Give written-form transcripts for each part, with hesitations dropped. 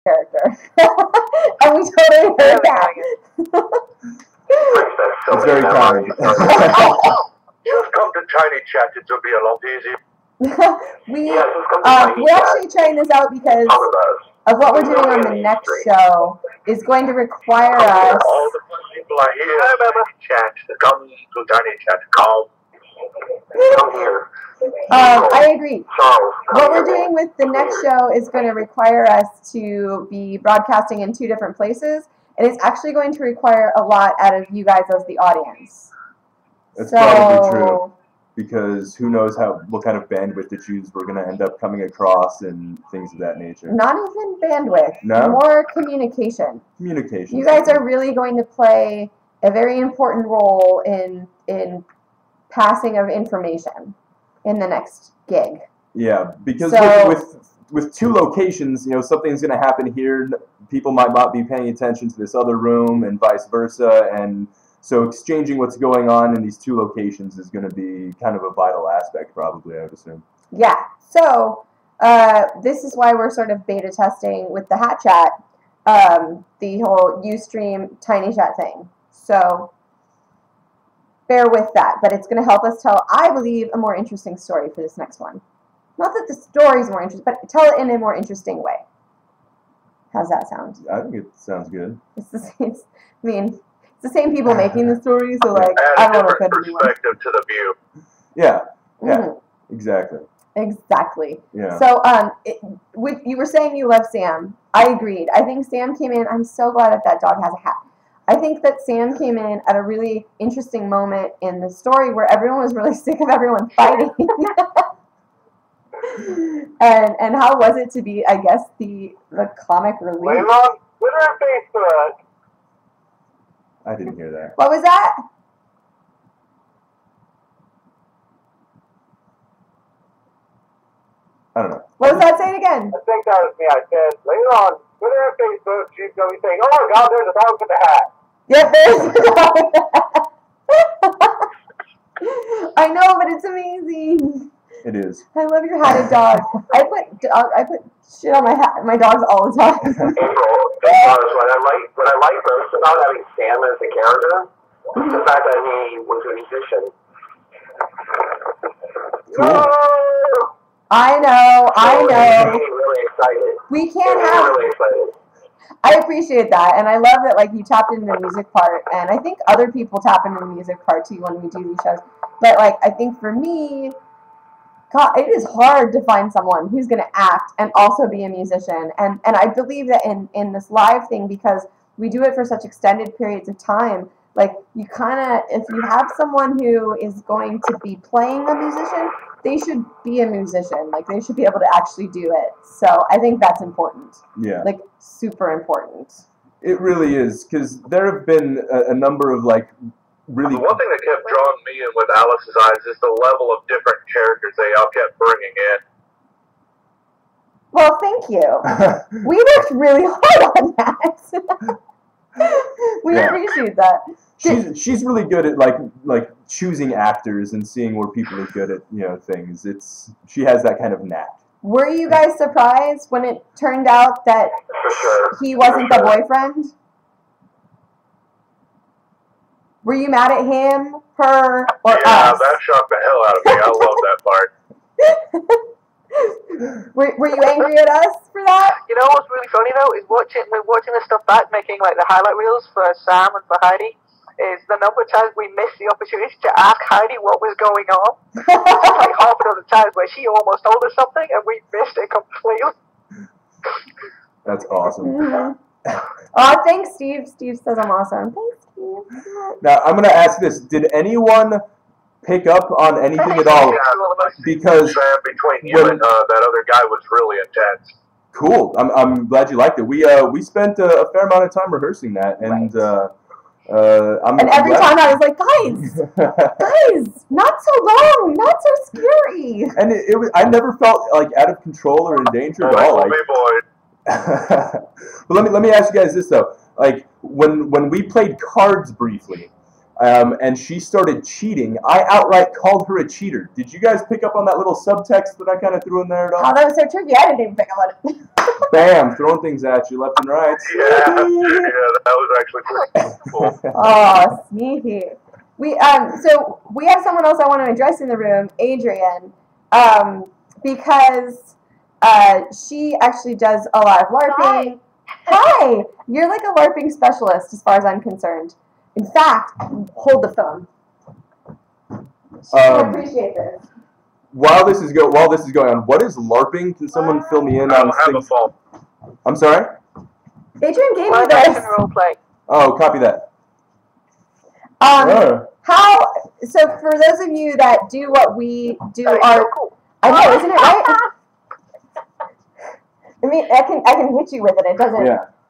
character. And we totally heard that. It's very kind. Just come to Tiny Chat, it will be a lot easier. We're actually trying this out because of what we're doing on the next show is going to require us. All the fun people are here. Chat, come to Tiny Chat. Come here. I agree. What we're doing with the next show is going to require us to be broadcasting in 2 different places, and it's actually going to require a lot out of you guys as the audience. That's probably true, because who knows what kind of bandwidth issues we're going to end up coming across and things of that nature. Not even bandwidth. No? More communication. Communication. You guys are really going to play a very important role in passing of information in the next gig. Yeah, because So, with 2 locations, you know, something's going to happen here. People might not be paying attention to this other room, and vice versa. And so, exchanging what's going on in these 2 locations is going to be kind of a vital aspect, probably, I would assume. yeah. So, this is why we're sort of beta testing with the Hat Chat, the whole Ustream Tiny Chat thing. So, bear with that, but it's going to help us tell, I believe, a more interesting story for this next one. Not that the story's more interesting, but tell it in a more interesting way. How's that sound? I think it sounds good. It's the same, I mean, it's the same people making the story, so like, Add I a don't know different if anyone. perspective to the view. Yeah, exactly. Exactly. Yeah. So, you were saying you love Sam. I agreed. I think Sam came in. I'm so glad that dog has a hat. I think that Sam came in at a really interesting moment in the story where everyone was really sick of everyone fighting. and how was it to be, I guess, the comic relief? Wait on Twitter and Facebook. I didn't hear that. What was that? I don't know. What was that? Say it again. I think that was me. I said, later on Twitter and Facebook, she's going to be saying, oh my God, there's a dog with a hat. Yep, there's a dog. I know, but it's amazing. It is. I love your hatted dog. I put shit on my dogs all the time. April, to be honest, what I like most about having Sam as a character is the fact that he was a musician. Cool. I know. I'm really excited. We can't have. Really excited. I appreciate that, and I love that like you tapped into the music part, and I think other people tap into the music part too when we do these shows. But like I think for me, God, it is hard to find someone who's going to act and also be a musician, and I believe that in this live thing, because we do it for such extended periods of time, like you kind of, if you have someone who is going to be playing a musician, they should be a musician. Like they should be able to actually do it. So I think that's important. Yeah. Like super important. It really is, because there have been a number of like really. The one thing that kept drawing me in with Alice's eyes is the level of different characters they all kept bringing in. Well, thank you. We worked really hard on that. We appreciate that. She's really good at like choosing actors and seeing where people are good at, you know, things. She has that kind of knack. Were you guys surprised when it turned out that he wasn't the boyfriend? Were you mad at him, her, or us? Yeah, that shocked the hell out of me. I love that part. Were you angry at us for that? You know what's really funny though is watching the stuff back, making like the highlight reels for Sam and for Heidi. Is the number of times we missed the opportunity to ask Heidi what was going on. Like half a dozen times where she almost told us something and we missed it completely. That's awesome. Oh, thanks, Steve. Steve says I'm awesome. Thanks, Steve. Now I'm gonna ask this: did anyone pick up on anything at all? Because between you and that other guy was really intense. Cool. I'm glad you liked it. We spent a fair amount of time rehearsing that, and and every time I was like, guys, not so long, not so scary. And it was, I never felt like out of control or in danger at all. Like, but let me ask you guys this though. Like when we played cards briefly, and she started cheating. I outright called her a cheater. Did you guys pick up on that little subtext that I kind of threw in there at all? Oh, that was so tricky. I didn't even pick up on it. Bam, throwing things at you left and right. Yeah, that was actually pretty cool. Oh, sneaky. So we have someone else I want to address in the room, Adrian, because she actually does a lot of LARPing. Hi! You're like a LARPing specialist as far as I'm concerned. In fact, hold the phone. I appreciate this. While this is going on, what is LARPing? Can someone fill me in I on don't have a phone. I'm sorry? Adrian gave me Live this. action role play. Oh, copy that. So for those of you that do what we do, That is so cool. I know, isn't it right? I mean, I can hit you with it. It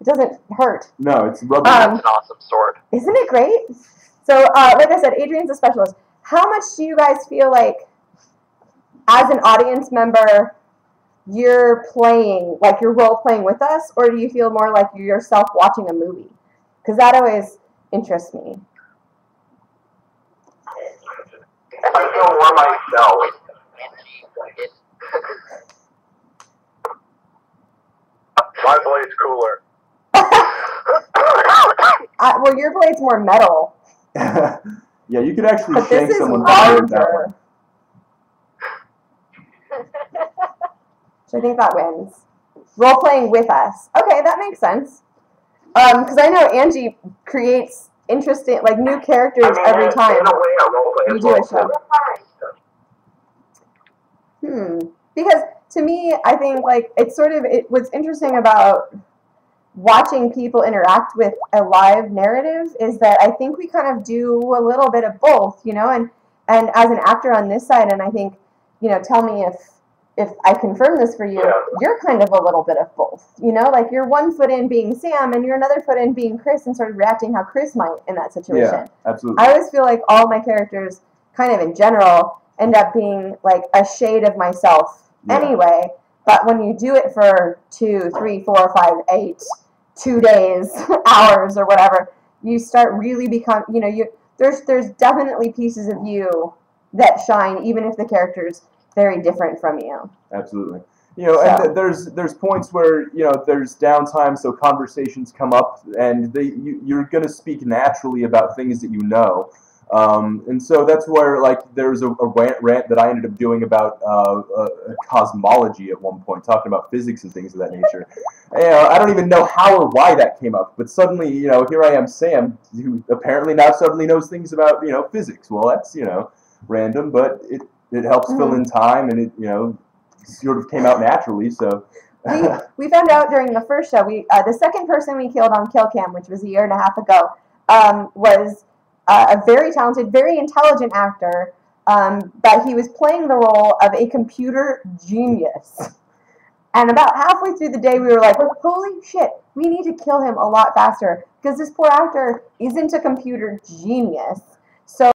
doesn't hurt. No, it's rubber. That's an awesome sword. Isn't it great? So, like I said, Adrian's a specialist. How much do you guys feel like, as an audience member, you're playing, like you're role playing with us, or do you feel more like you're yourself watching a movie? Because that always interests me. I feel more myself. My blade's cooler. Well, your blade's more metal. Yeah, you could actually But this shank is someone with that larger. one. So I think that wins. Role playing with us. Okay, that makes sense. Because I know Angie creates interesting, like new characters every time In a way, I role play we as do a well. show. Because to me, I think like it's sort of what's interesting about watching people interact with a live narrative is that I think we kind of do a little bit of both, you know, and as an actor on this side, and I think, you know, tell me if I confirm this for you, you're kind of a little bit of both, you know, like you're one foot in being Sam and you're another foot in being Chris and sort of reacting how Chris might in that situation. Yeah, absolutely. I always feel like all my characters kind of in general end up being like a shade of myself anyway, but when you do it for 2, 3, 4, 5, 8, 2 days, hours or whatever, you start really become, you know, there's definitely pieces of you that shine even if the character's very different from you. Absolutely. You know, and there's points where, you know, there's downtime, so conversations come up, and you're going to speak naturally about things that you know. And so that's where, like, there's a rant that I ended up doing about cosmology at one point, talking about physics and things of that nature. You know, I don't even know how or why that came up, but suddenly, you know, here I am, Sam, who apparently now suddenly knows things about, you know, physics. Well, that's, you know, random, but it helps fill in time, and it, you know, sort of came out naturally. So we found out during the first show, the second person we killed on Kill Cam, which was a year and a half ago, was a very talented, very intelligent actor, but he was playing the role of a computer genius. And about halfway through the day, we were like, holy shit, we need to kill him a lot faster, because this poor actor isn't a computer genius. So